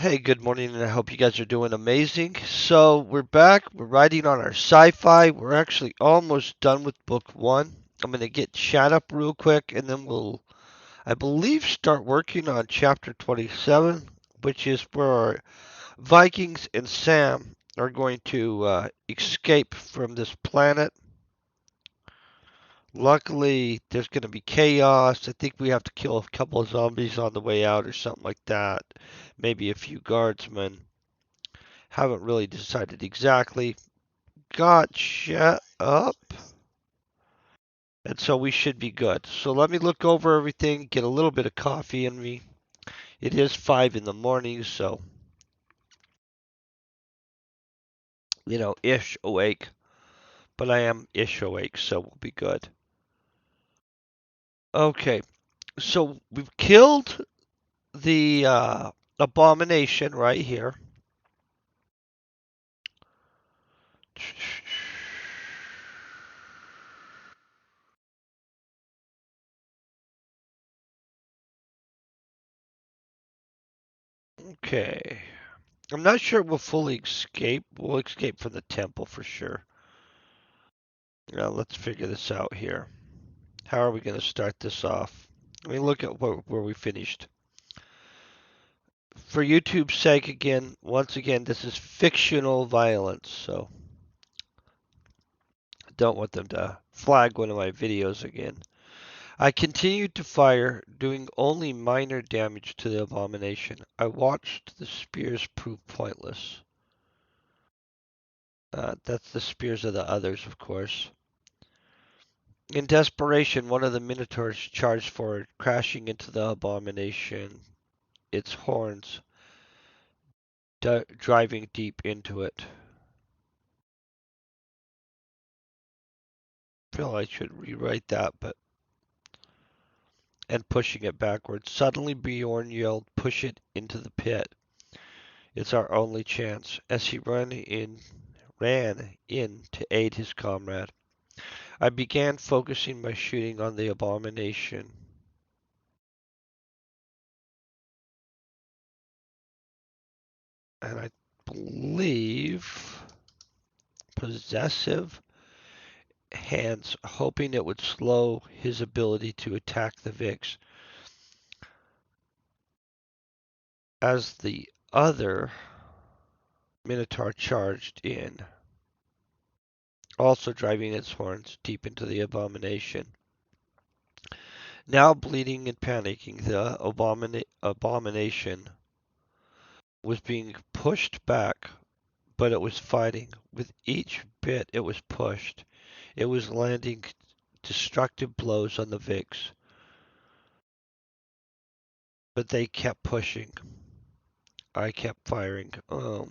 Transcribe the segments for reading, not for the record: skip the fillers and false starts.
Hey, good morning, and I hope you guys are doing amazing. So, we're back. We're writing on our sci-fi. We're actually almost done with book one. I'm going to get chat up real quick, and then we'll, I believe, start working on chapter 27, which is where our Vikings and Sam are going to escape from this planet. Luckily, there's going to be chaos. I think we have to kill a couple of zombies on the way out or something like that. Maybe a few guardsmen. Haven't really decided exactly. Gotcha up. And so we should be good. So let me look over everything, get a little bit of coffee in me. It is 5 in the morning, so, ish awake. But I am ish awake, so we'll be good. Okay, so we've killed the abomination right here. Okay. I'm not sure we'll fully escape. We'll escape from the temple for sure. Now let's figure this out here. How are we going to start this off? Let me look at where we finished. For YouTube's sake, once again, this is fictional violence, so I don't want them to flag one of my videos again. I continued to fire, doing only minor damage to the abomination. I watched the spears prove pointless. That's the spears of the others, of course. In desperation, one of the minotaurs charged forward, crashing into the abomination, its horns driving deep into it. I feel I should rewrite that, but and pushing it backwards. Suddenly Bjorn yelled, "Push it into the pit. It's our only chance." As he ran in to aid his comrade. I began focusing my shooting on the abomination. And I believe possessive hands, hoping it would slow his ability to attack the Vix. As the other Minotaur charged in, also driving its horns deep into the abomination. Now bleeding and panicking, the abomination was being pushed back, but it was fighting. With each bit it was pushed, it was landing destructive blows on the Vix. But they kept pushing. I kept firing. I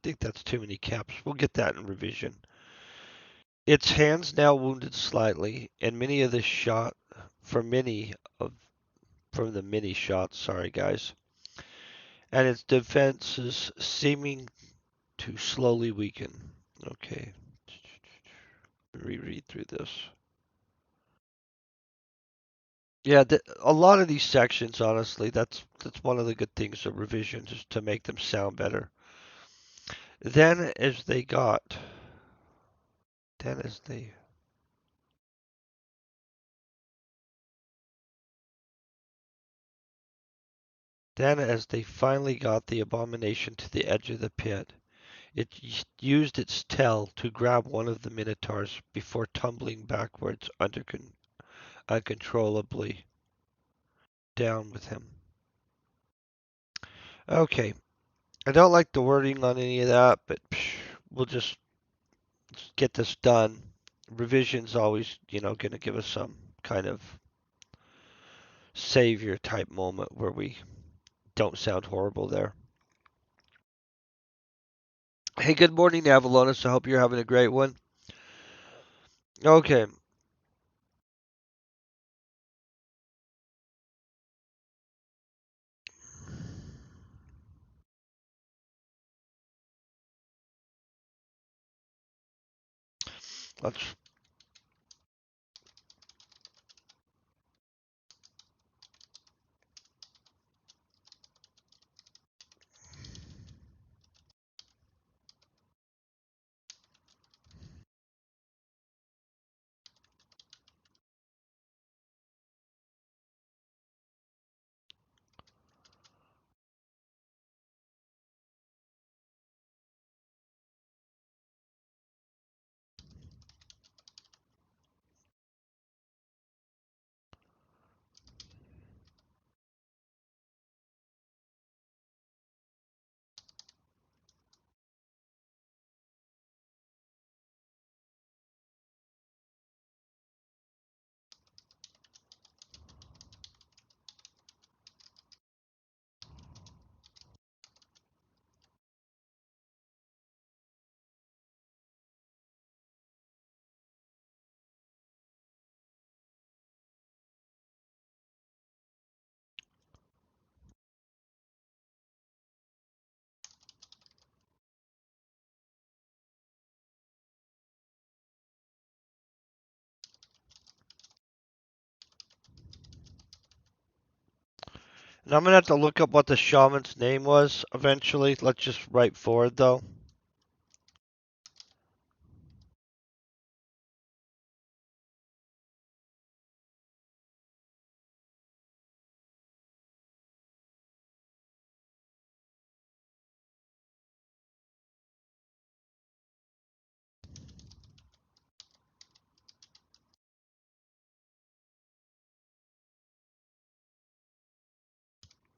think that's too many caps. We'll get that in revision. Its hands now wounded slightly, and many of the shot from many of from the many shots, sorry guys, and its defenses seeming to slowly weaken. Okay. Reread through this. Yeah, a lot of these sections, honestly, that's one of the good things of revisions is to make them sound better. Then as they got, then as they Then, as they finally got the abomination to the edge of the pit, it used its tail to grab one of the minotaurs before tumbling backwards uncontrollably down with him. Okay, I don't like the wording on any of that, but we'll just get this done. Revision's always, going to give us some kind of savior type moment where we don't sound horrible there. Hey, good morning, Avalonus. I hope you're having a great one. Okay. Let's Now I'm gonna have to look up what the shaman's name was eventually. Let's just write forward though.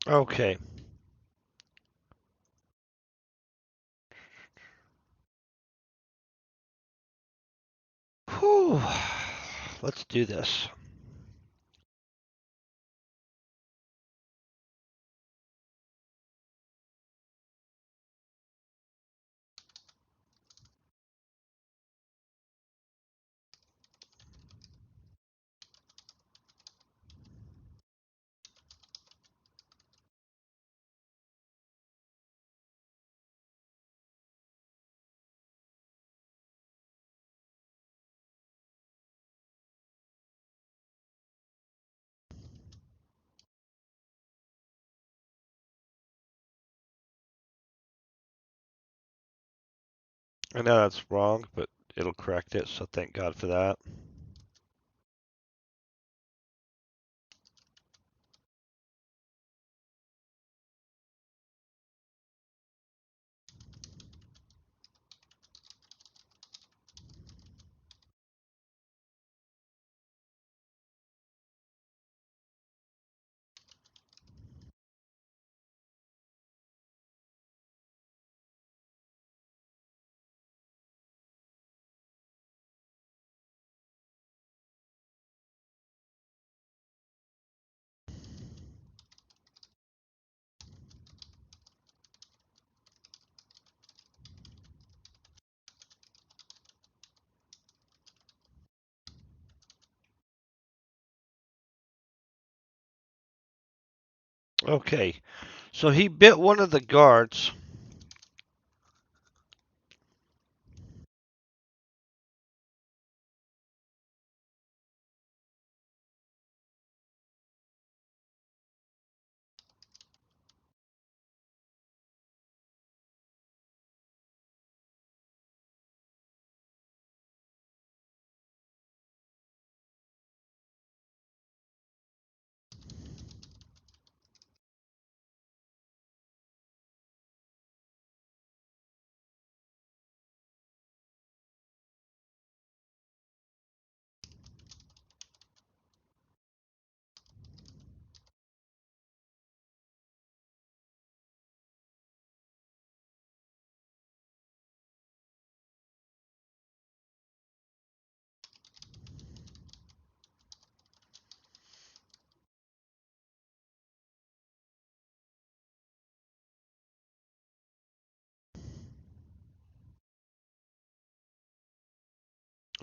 Okay. Whew. Let's do this. I know that's wrong, but it'll correct it, so thank God for that. Okay, so he bit one of the guards.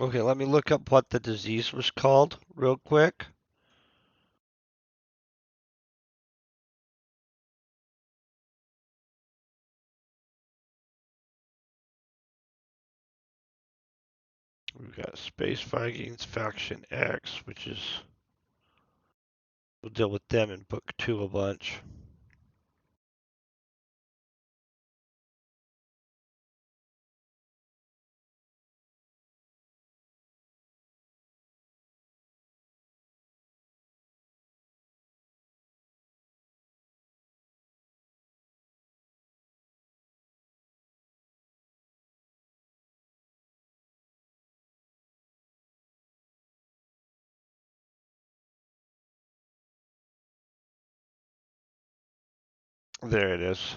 Okay, let me look up what the disease was called real quick. We've got Space Vikings Faction X, which is, we'll deal with them in book 2 a bunch. There it is.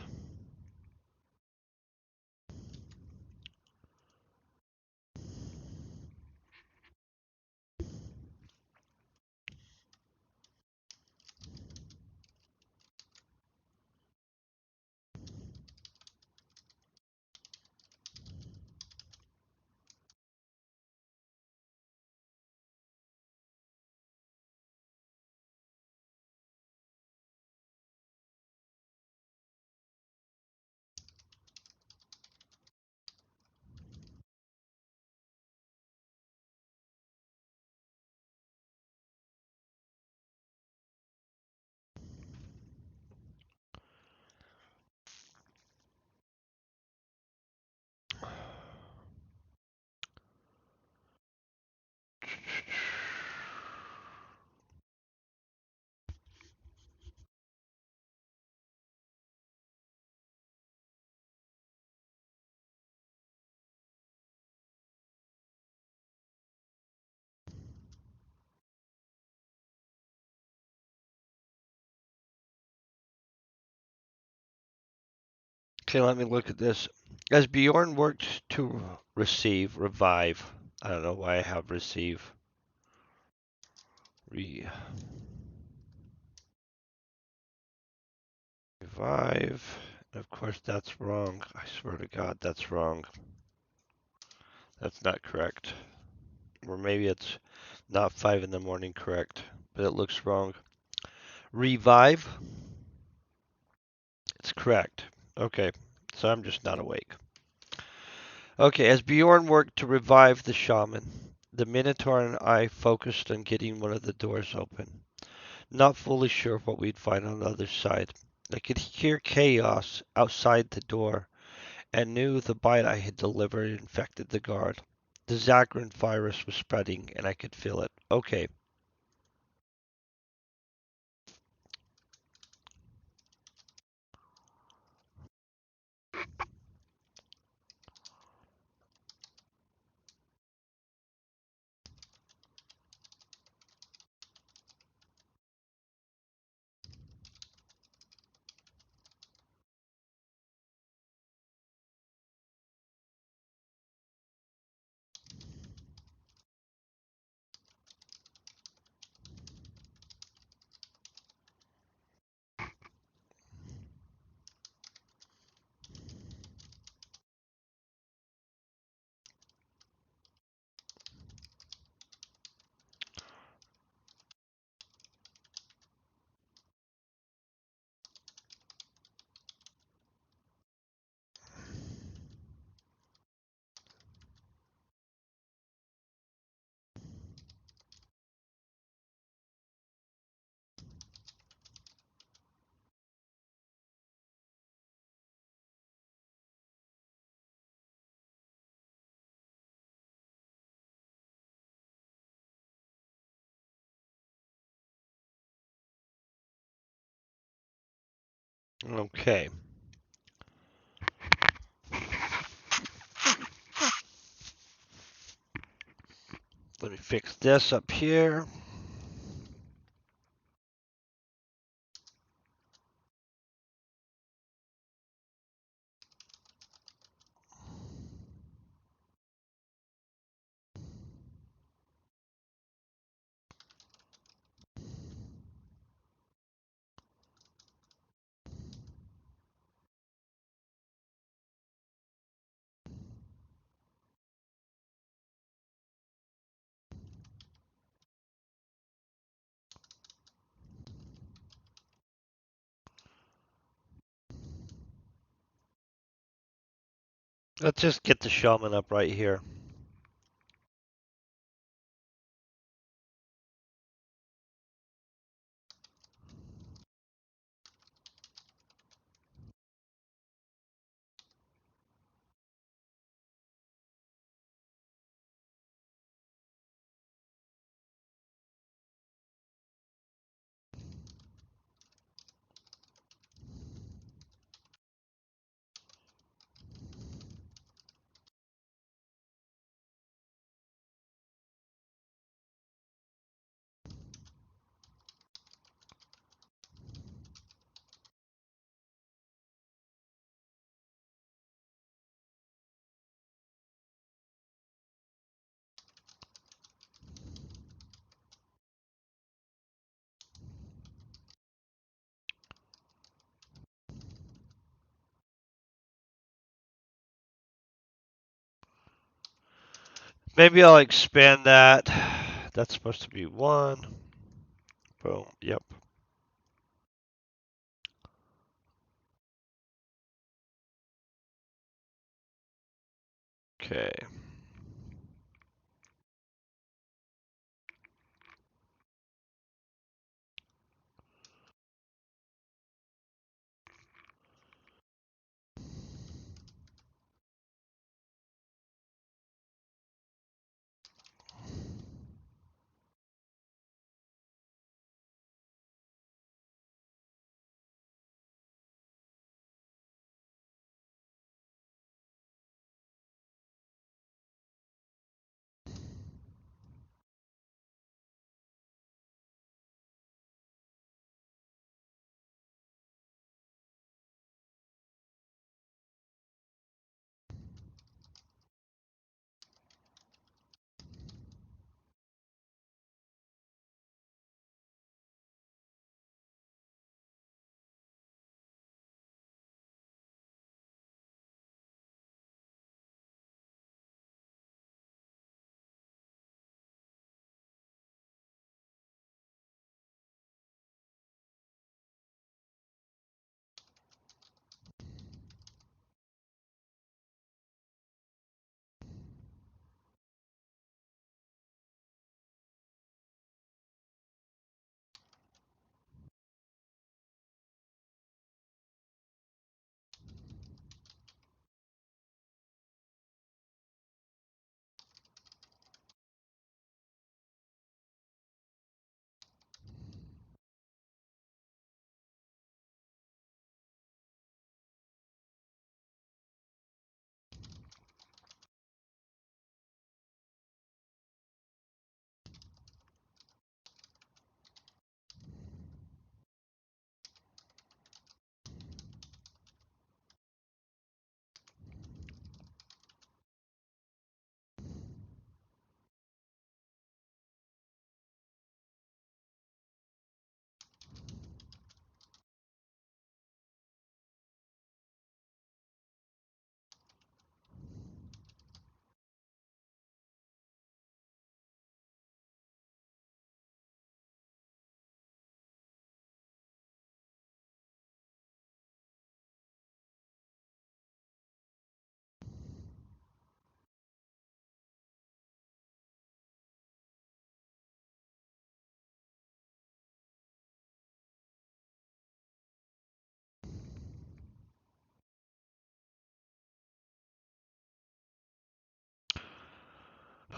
Okay, let me look at this. As Bjorn worked to revive. I don't know why I have receive. Revive. Of course, that's wrong. I swear to God, that's wrong. That's not correct. Or maybe it's not 5 in the morning correct, but it looks wrong. Revive. It's correct. Okay, so I'm just not awake. Okay, as Bjorn worked to revive the shaman, the Minotaur and I focused on getting one of the doors open, not fully sure what we'd find on the other side. I could hear chaos outside the door and knew the bite I had delivered infected the guard. The Zagran virus was spreading and I could feel it. Okay. Okay. Let me fix this up here. Let's just get the shaman up right here. Maybe I'll expand that. That's supposed to be 1. Boom. Yep. Okay.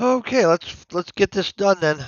Okay, let's get this done then.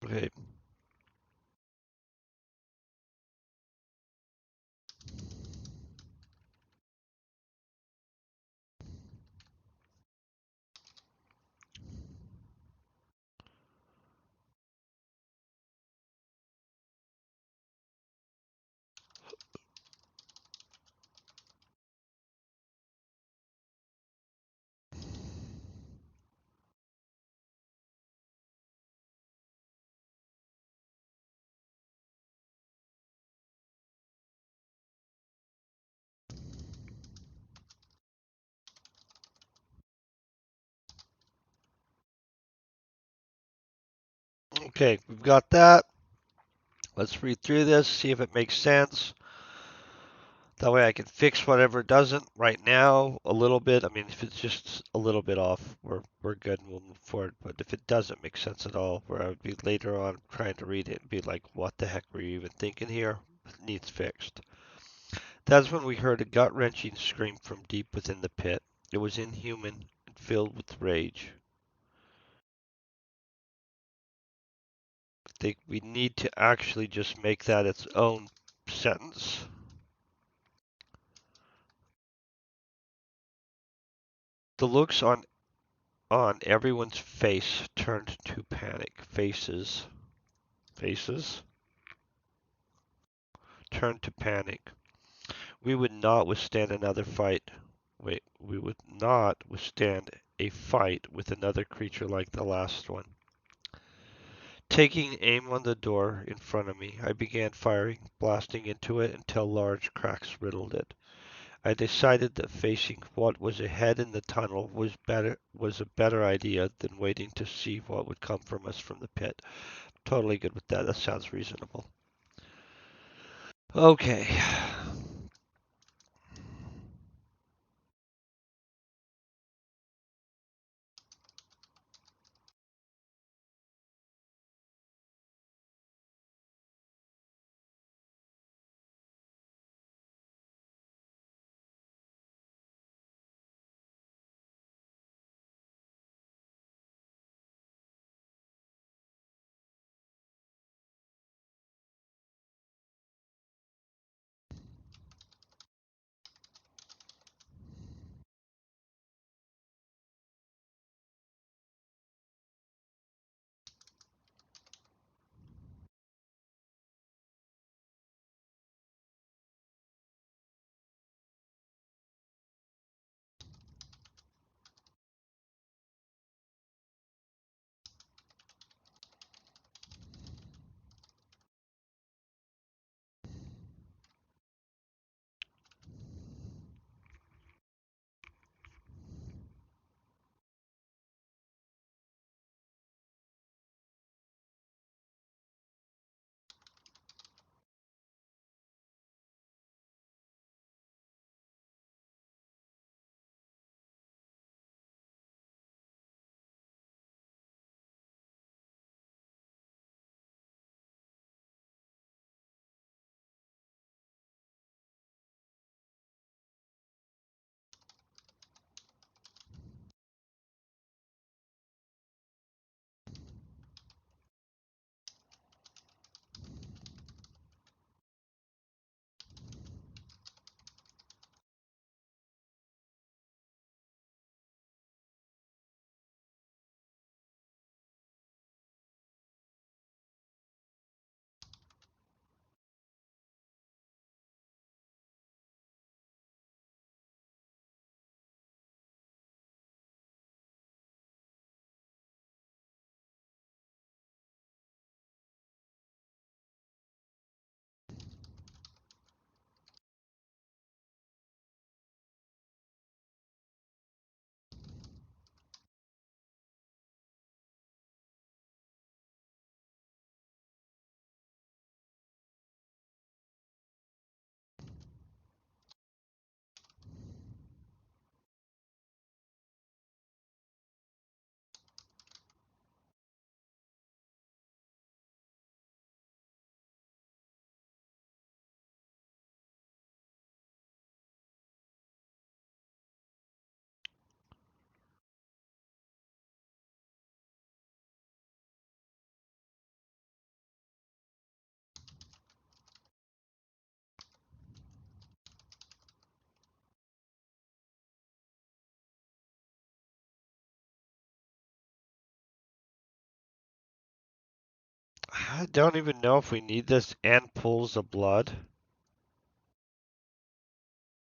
Okay. Okay, we've got that. Let's read through this, see if it makes sense. That way I can fix whatever doesn't right now a little bit. I mean, if it's just a little bit off, we're good and we'll move forward. But if it doesn't make sense at all, where I would be later on trying to read it and be like, what the heck were you even thinking here? It needs fixed. That's when we heard a gut-wrenching scream from deep within the pit. It was inhuman and filled with rage. I think we need to actually just make that its own sentence. The looks on everyone's face turned to panic. Faces turned to panic. We would not withstand another fight. Wait, we would not withstand a fight with another creature like the last one. Taking aim on the door in front of me, I began firing, blasting into it until large cracks riddled it. I decided that facing what was ahead in the tunnel was a better idea than waiting to see what would come from us from the pit. Totally good with that. That sounds reasonable. Okay. I don't even know if we need this and pools of blood.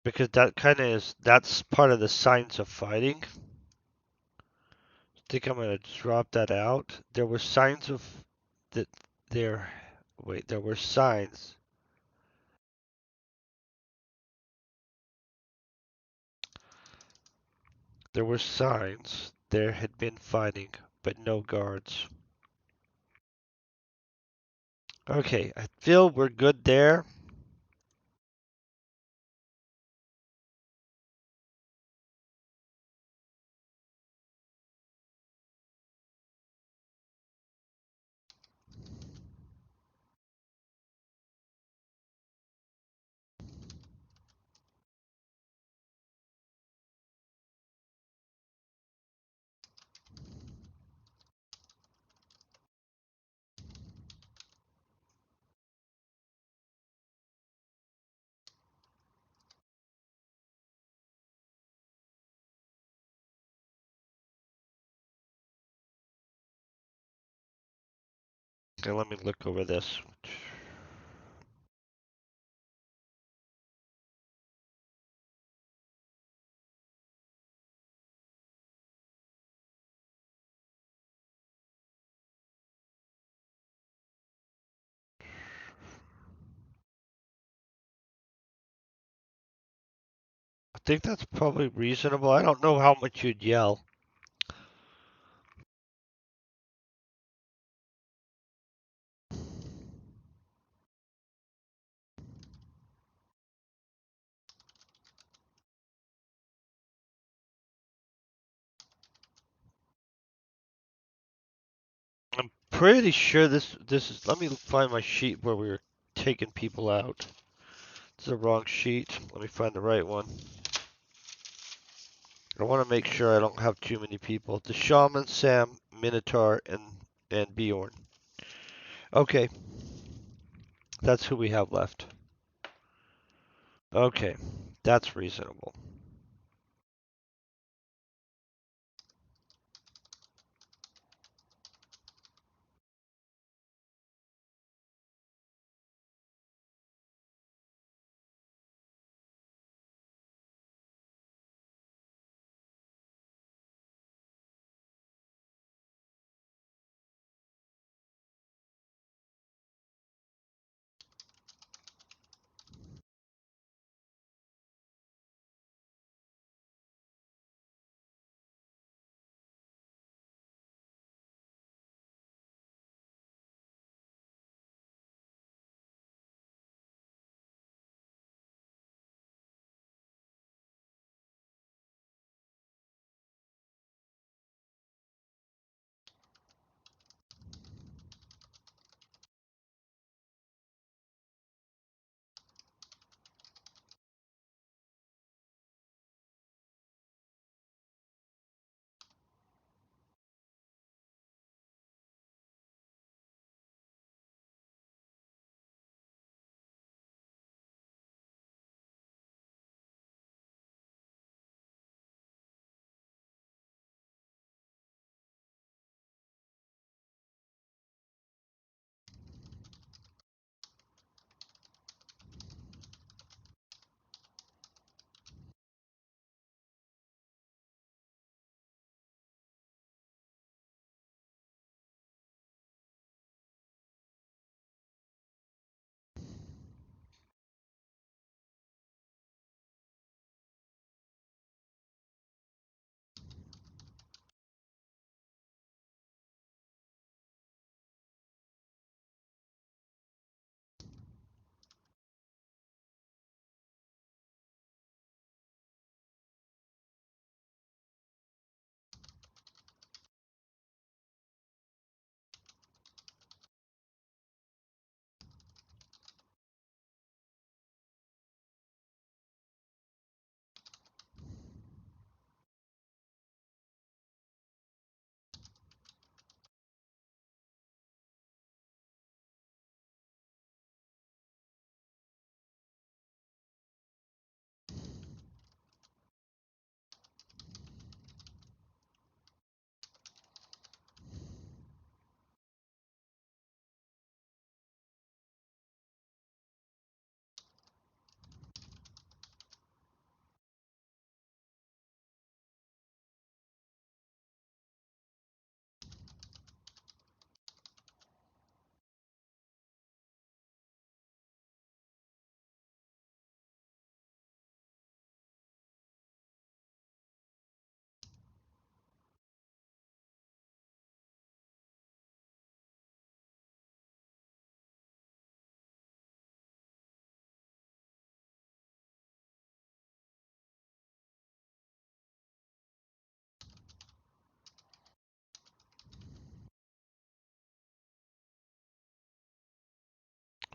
Because that kind of is, that's part of the signs of fighting. I think I'm going to drop that out. There were signs of that there, wait, there were signs. There were signs there had been fighting, but no guards. Okay, I feel we're good there. Okay, let me look over this. I think that's probably reasonable. I don't know how much you'd yell. I'm pretty sure this is. Let me find my sheet where we were taking people out. It's the wrong sheet. Let me find the right one. I want to make sure I don't have too many people. The Shaman, Sam, Minotaur, and Bjorn. Okay, that's who we have left. Okay, that's reasonable.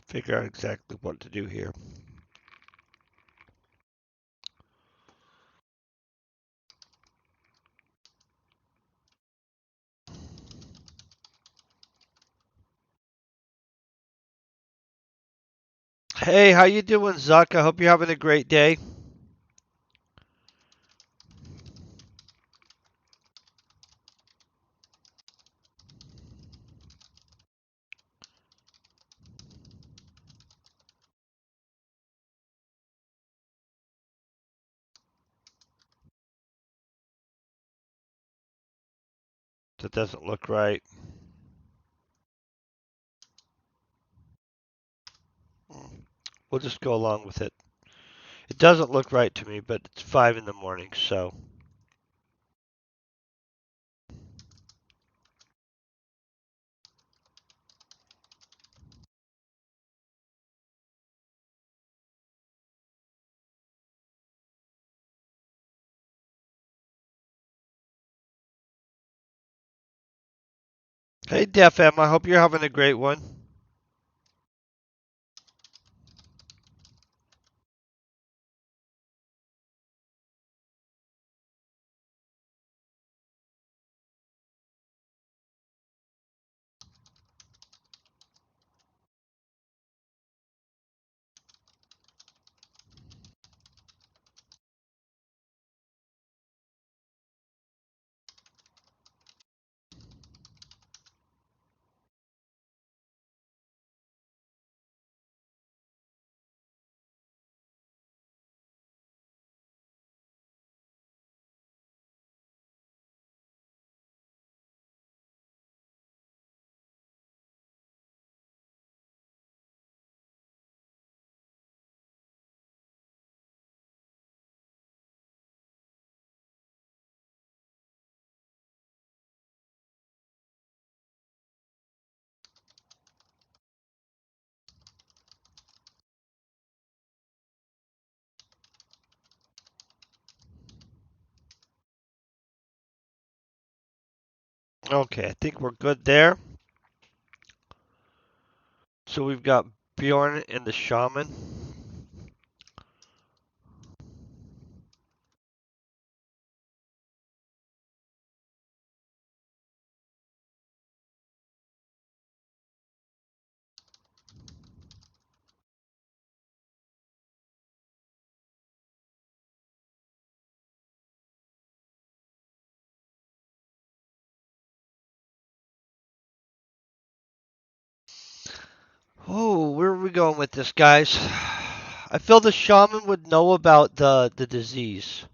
figure out exactly what to do here. Hey, how you doing, Zuck? I hope you're having a great day. That doesn't look right. We'll just go along with it. It doesn't look right to me, but it's 5 in the morning, so. Hey, Def M, I hope you're having a great one. Okay, I think we're good there. So we've got Bjorn and the Shaman. Oh, where are we going with this, guys? I feel the Shaman would know about the disease.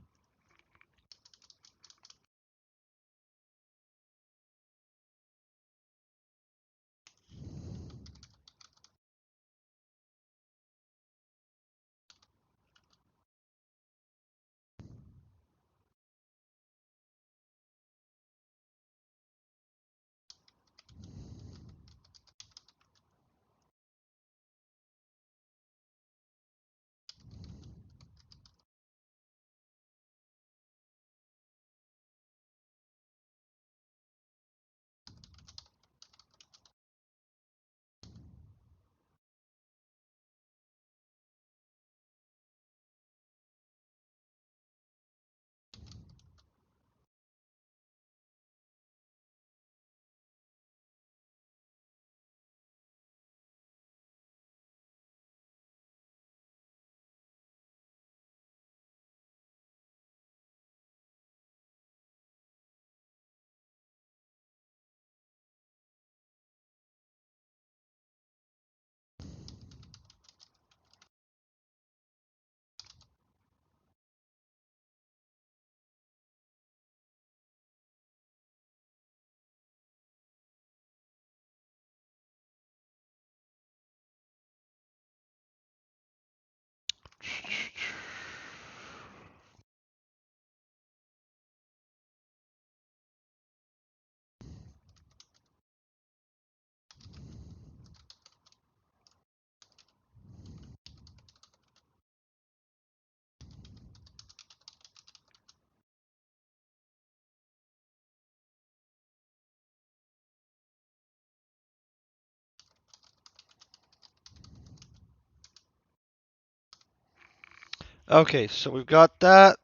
Okay, so we've got that.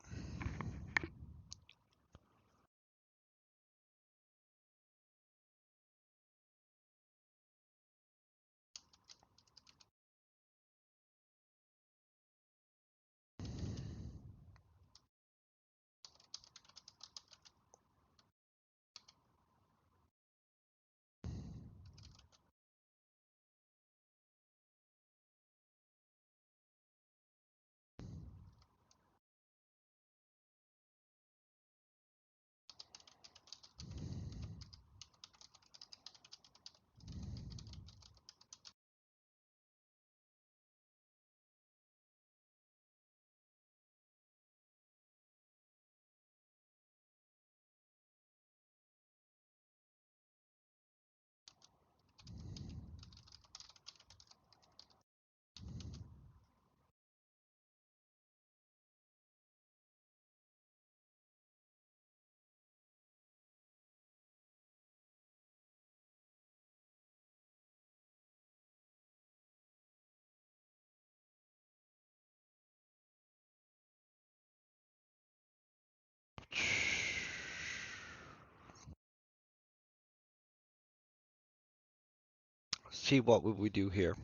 See what would we do here.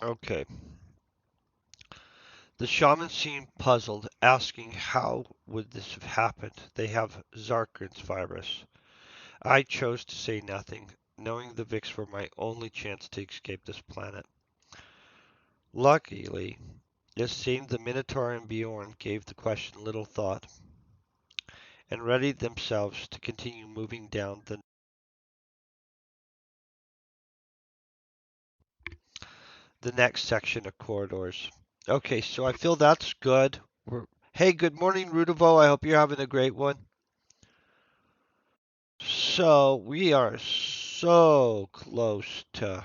Okay. The shamans seem puzzled, asking how would this have happened. They have Zarkran's virus. I chose to say nothing, knowing the Vix were my only chance to escape this planet. Luckily, it seemed the Minotaur and Bjorn gave the question little thought and readied themselves to continue moving down the next section of corridors. Okay, so I feel that's good. Hey, good morning, Rudivo. I hope you're having a great one. So we are so close to.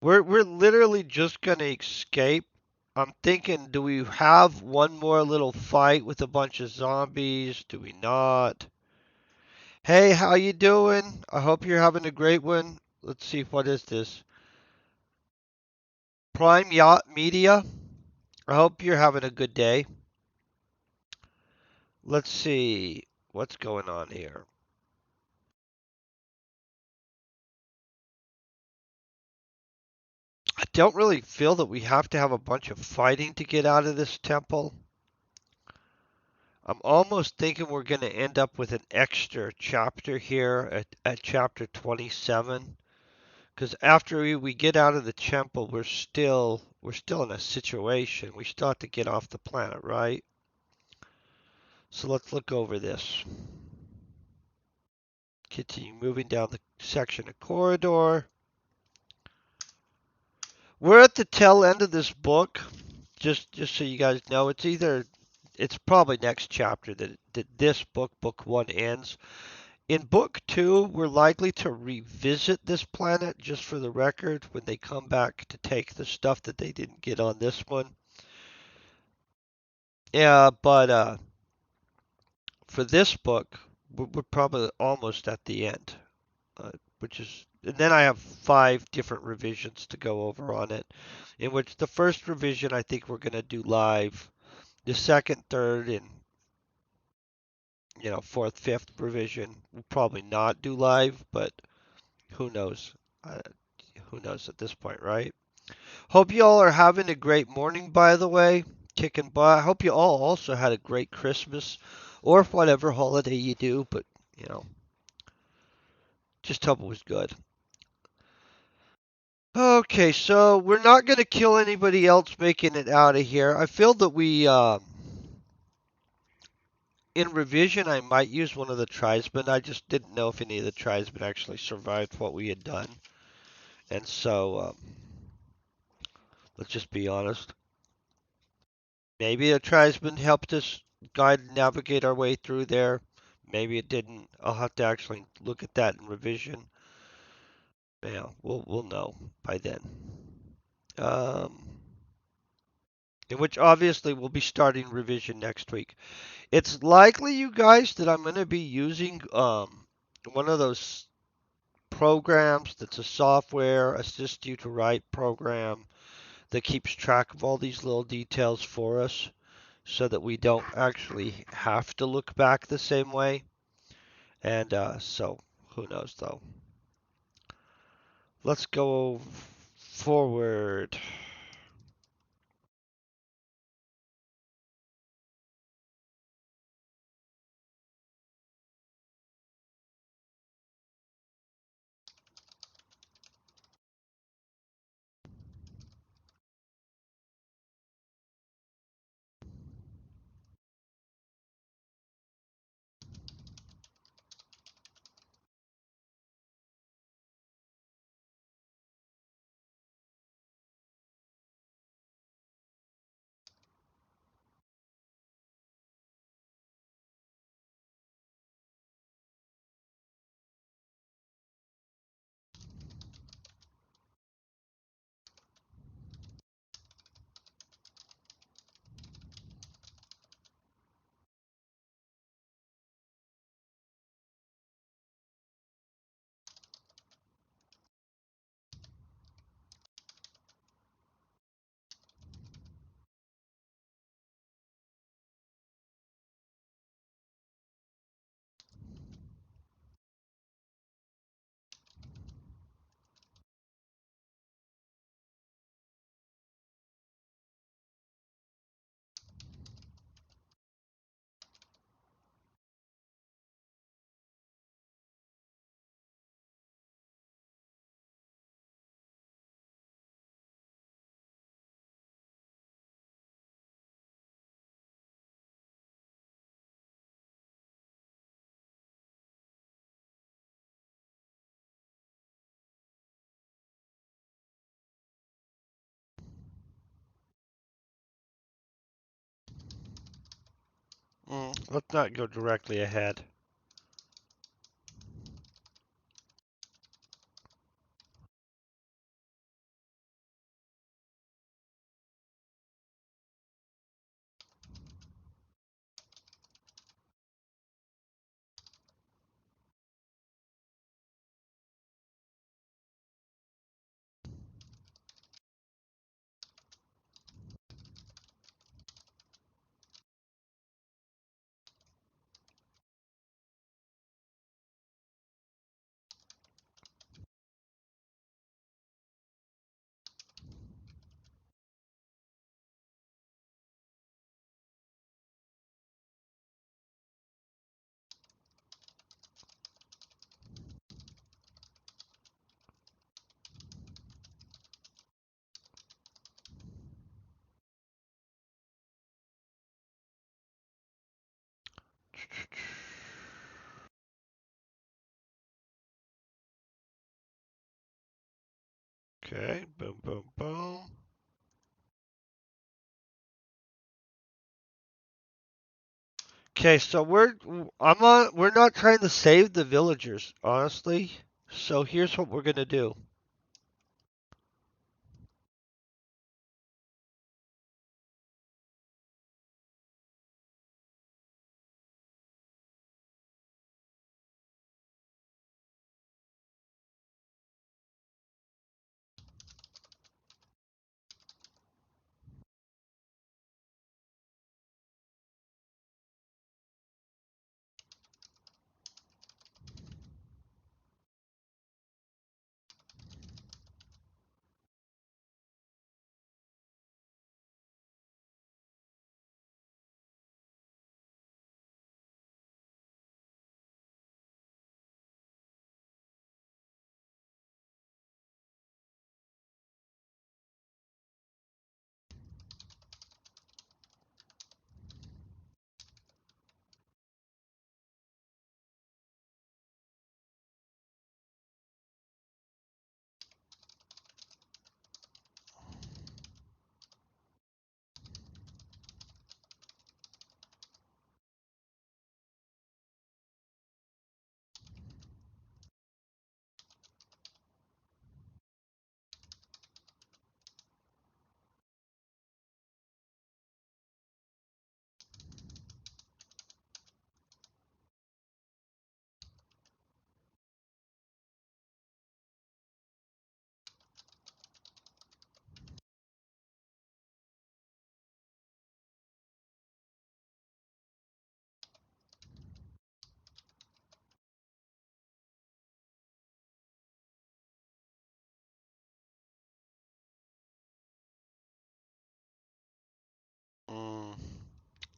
We're literally just gonna escape. I'm thinking, do we have one more little fight with a bunch of zombies? Do we not? Hey, how you doing? I hope you're having a great one. Let's see, what is this? Prime Yacht Media. I hope you're having a good day. Let's see what's going on here. I don't really feel that we have to have a bunch of fighting to get out of this temple. I'm almost thinking we're going to end up with an extra chapter here at chapter 27. Because after we get out of the temple, we're still in a situation. We still have to get off the planet, right? So let's look over this. Continue moving down the section of corridor. We're at the tail end of this book. Just so you guys know, it's probably next chapter that this book one ends. In book two, we're likely to revisit this planet just for the record when they come back to take the stuff that they didn't get on this one. Yeah, but for this book, we're probably almost at the end, uh, which is, and then I have 5 different revisions to go over on it. In which the first revision I think we're gonna do live. The second, third, and fourth, fifth revision we'll probably not do live, but who knows? Uh, who knows at this point, right? Hope you all are having a great morning, by the way. Kicking butt. I hope you all also had a great Christmas or whatever holiday you do, but you know, just hope it was good. Okay, so we're not going to kill anybody else making it out of here. I feel that in revision, I might use one of the tribesmen. I just didn't know if any of the tribesmen actually survived what we had done. And so, let's just be honest. Maybe a tribesman helped us guide and navigate our way through there. Maybe it didn't. I'll have to actually look at that in revision. Yeah, we'll know by then. Um, in which obviously we'll be starting revision next week. It's likely, you guys, that I'm going to be using one of those programs that's a software assist you to write program that keeps track of all these little details for us so that we don't actually have to look back the same way. And so, who knows though? Let's go forward. Let's not go directly ahead. Okay, boom, boom, boom. Okay, so we're not trying to save the villagers, honestly. So here's what we're gonna do.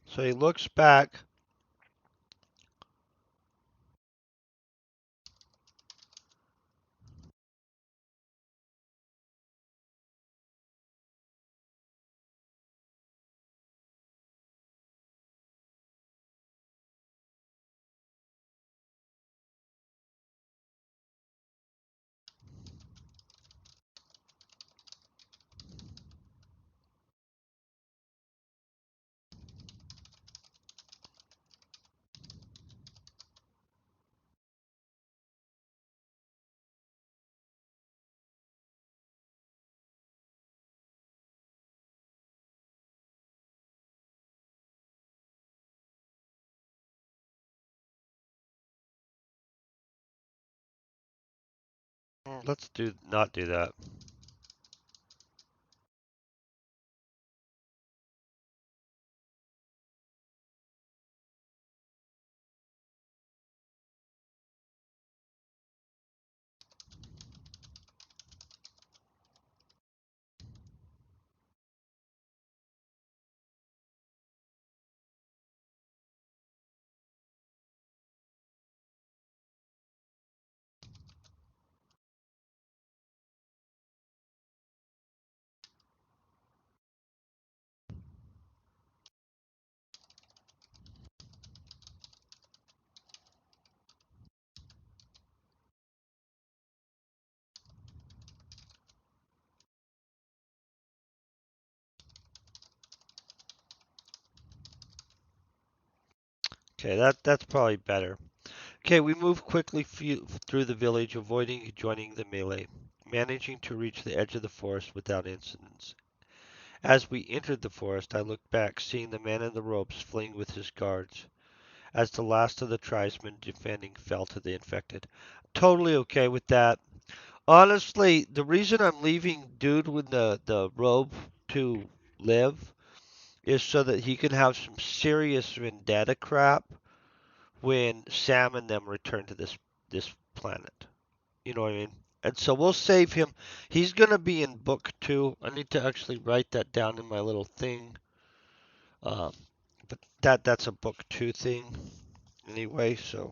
So he looks back. Let's do not do that. Okay, that's probably better. Okay, we move quickly through the village, avoiding joining the melee, managing to reach the edge of the forest without incidents. As we entered the forest, I looked back, seeing the man in the ropes fleeing with his guards, as the last of the tribesmen defending fell to the infected. Totally okay with that. Honestly, the reason I'm leaving dude with the robe to live is so that he can have some serious vendetta crap when Sam and them return to this planet. You know what I mean? And so we'll save him. He's gonna be in book two. I need to actually write that down in my little thing. Um, but that's a book two thing anyway. So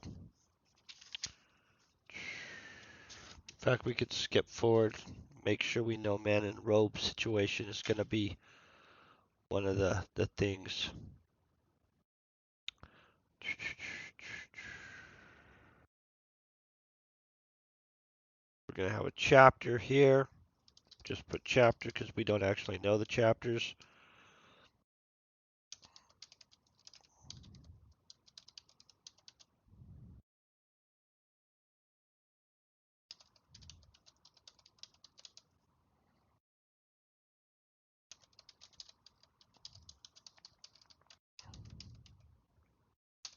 in fact, we could skip forward. Make sure we know man in robe situation is gonna be one of the things. We're gonna have a chapter here. Just put chapter because we don't actually know the chapters.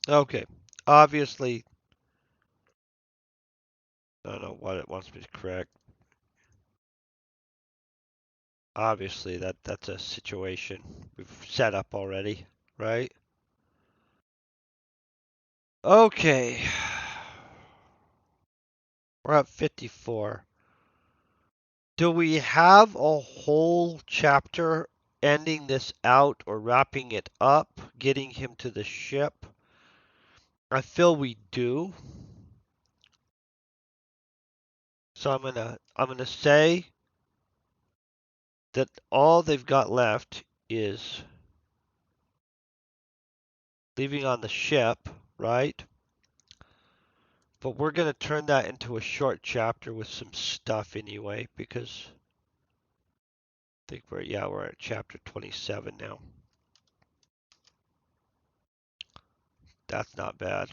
Okay. Obviously, I don't know what it wants me to correct. Obviously, that's a situation we've set up already, right? Okay. We're at 54. Do we have a whole chapter ending this out or wrapping it up, getting him to the ship? I feel we do. So I'm gonna say that all they've got left is leaving on the ship, right? But we're gonna turn that into a short chapter with some stuff anyway, because I think we're at chapter 27 now. That's not bad.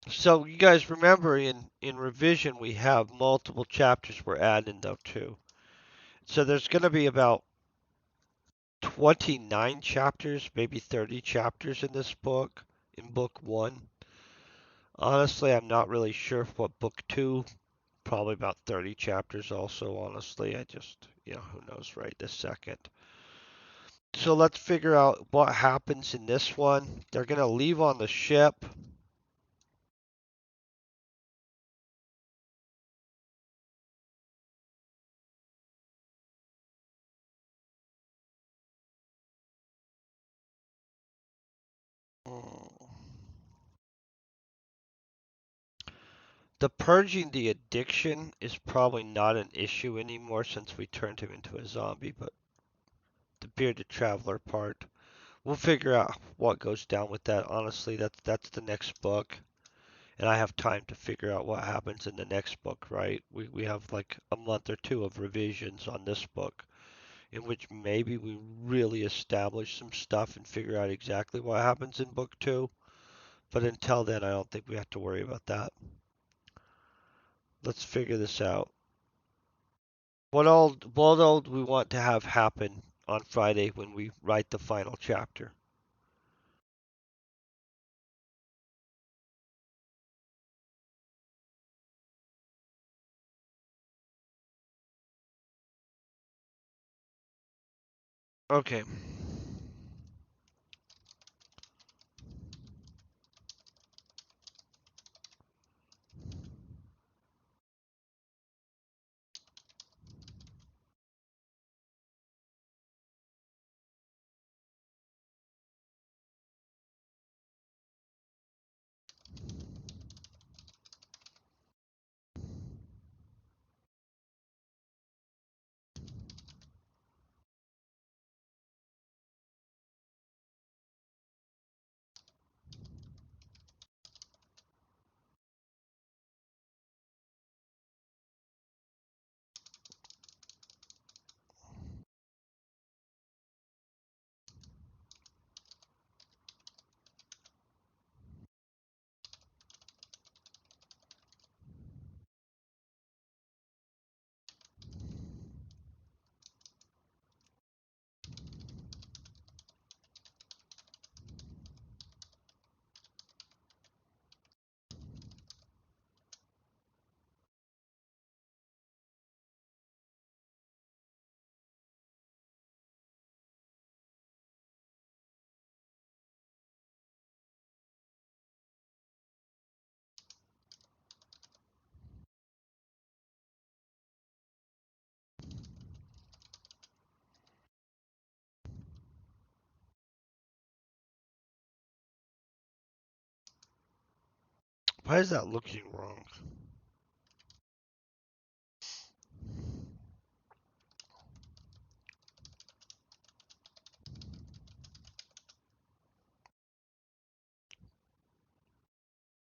So you guys remember in revision we have multiple chapters we're adding though too. So there's going to be about 29 chapters, maybe 30 chapters in this book, in book 1. Honestly, I'm not really sure what book 2, probably about 30 chapters also, honestly. I just, who knows right this second. So let's figure out what happens in this one. They're going to leave on the ship. The purging the addiction is probably not an issue anymore since we turned him into a zombie, but the bearded traveler part, we'll figure out what goes down with that. Honestly, that's the next book, and I have time to figure out what happens in the next book, right? We have like a month or two of revisions on this book, in which maybe we really establish some stuff and figure out exactly what happens in book two. But until then, I don't think we have to worry about that. Let's figure this out. What all do we want to have happen on Friday when we write the final chapter? Okay. Why is that looking wrong?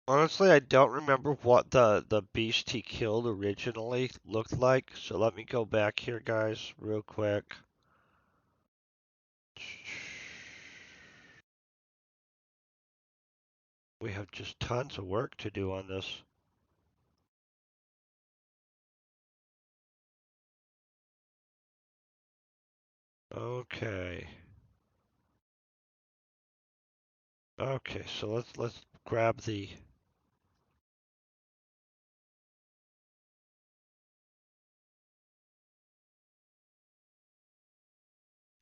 Honestly, I don't remember what the beast he killed originally looked like. So let me go back here, guys, real quick. We have just tons of work to do on this. Okay. Okay, so let's grab the.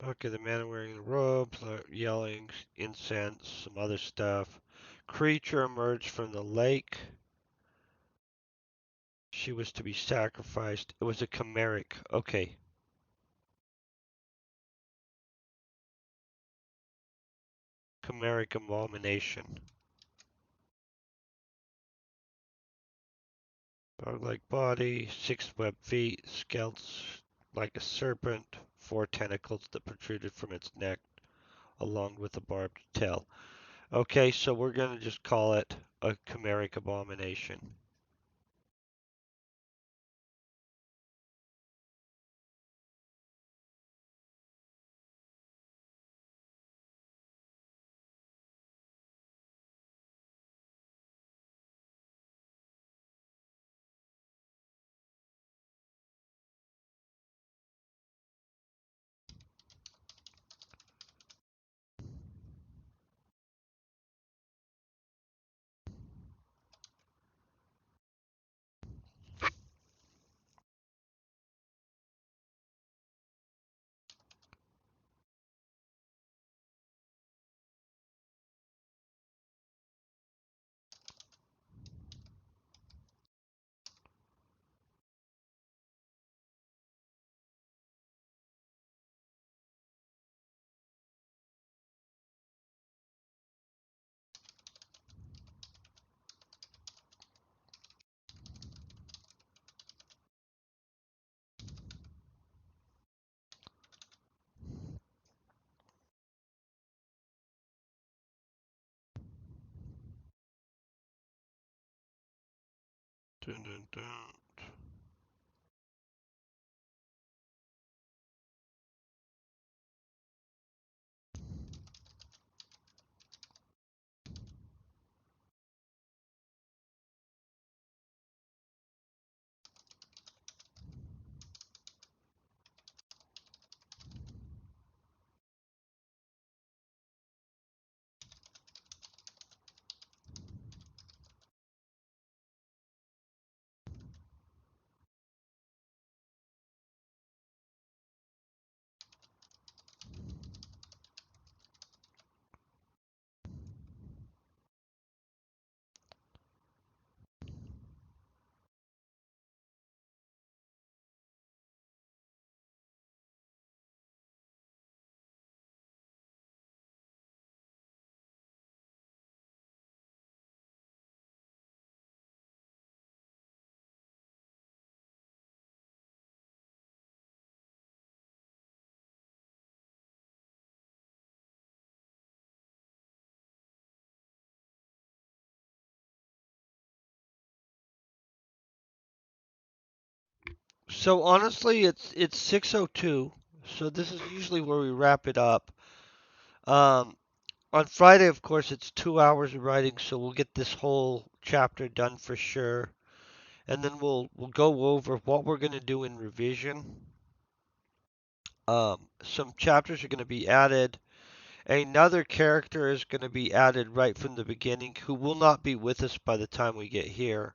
Okay, the man wearing the robes, yelling, incense, some other stuff. Creature emerged from the lake. She was to be sacrificed. It was a chimeric. Okay. Chimeric abomination. Dog-like body, six webbed feet, scales like a serpent, four tentacles that protruded from its neck, along with a barbed tail. Okay, so we're gonna just call it a chimeric abomination. Dun, dun, dun. So honestly, it's 6:02. So this is usually where we wrap it up. Um, on Friday, of course, it's 2 hours of writing, so we'll get this whole chapter done for sure, and then we'll go over what we're gonna do in revision. Some chapters are gonna be added. Another character is gonna be added right from the beginning, who will not be with us by the time we get here.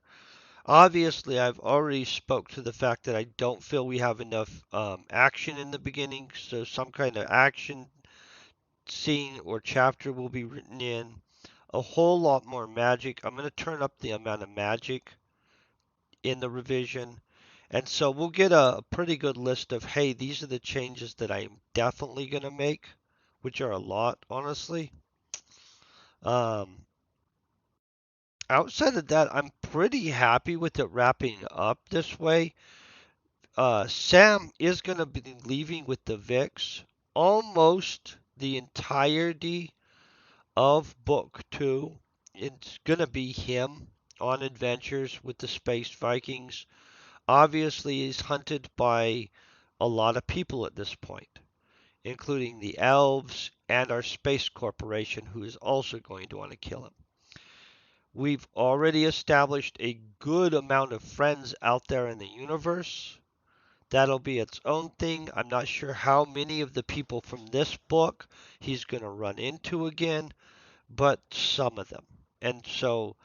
Obviously, I've already spoke to the fact that I don't feel we have enough action in the beginning, so some kind of action scene or chapter will be written in. A whole lot more magic. I'm going to turn up the amount of magic in the revision. And so we'll get a pretty good list of, hey, these are the changes that I'm definitely going to make, which are a lot, honestly. Um, Outside of that, I'm pretty happy with it wrapping up this way. Sam is going to be leaving with the Vix almost the entirety of book two. It's going to be him on adventures with the Space Vikings. Obviously, he's hunted by a lot of people at this point, including the elves and our space corporation, who is also going to want to kill him. We've already established a good amount of friends out there in the universe. That'll be its own thing. I'm not sure how many of the people from this book he's going to run into again, but some of them. And so,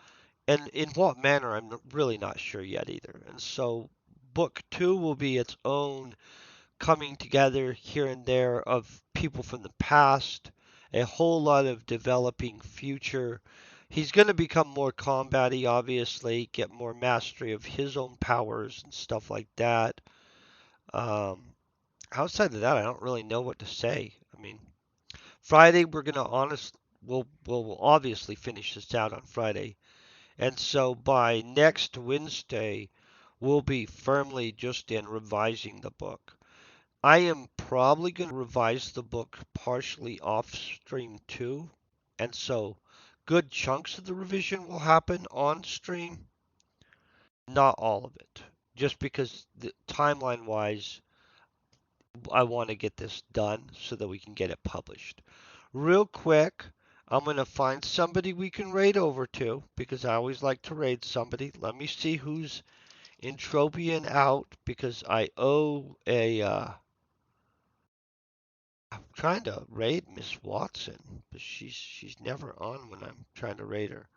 and in what manner, I'm really not sure yet either. And so, book two will be its own coming together here and there of people from the past, a whole lot of developing future. He's going to become more combaty, obviously, get more mastery of his own powers and stuff like that. Um, Outside of that, I don't really know what to say. I mean, Friday we're gonna we'll obviously finish this out on Friday, and so by next Wednesday we'll be firmly just in revising the book. I am probably gonna revise the book partially off stream too, and so good chunks of the revision will happen on stream, not all of it, just because the timeline wise I want to get this done so that we can get it published. Real quick, I'm going to find somebody we can raid over to because I always like to raid somebody. Let me see who's entropian out because I owe a. I'm trying to raid Miss Watson, but she's never on when I'm trying to raid her.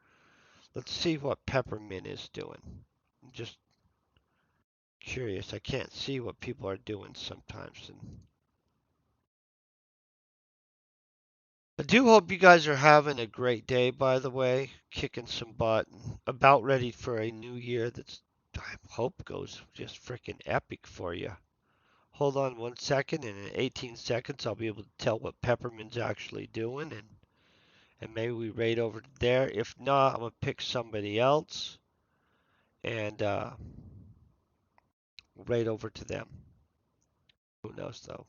Let's see what Peppermint is doing. I'm just curious. I can't see what people are doing sometimes. And I do hope you guys are having a great day, by the way, kicking some butt, and about ready for a new year that's, I hope, goes just freaking epic for you. Hold on 1 second, and in 18 seconds, I'll be able to tell what Peppermint's actually doing, and maybe we raid over there. If not, I'm going to pick somebody else and raid over to them. Who knows, though?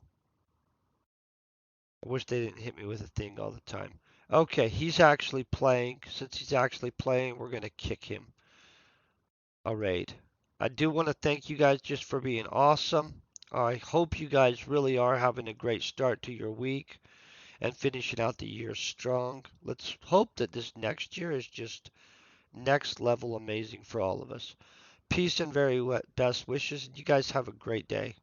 I wish they didn't hit me with a thing all the time. Okay, he's actually playing. Since he's actually playing, we're going to kick him. All right. I do want to thank you guys just for being awesome. I hope you guys really are having a great start to your week and finishing out the year strong. Let's hope that this next year is just next level amazing for all of us. Peace and very best wishes. You guys have a great day.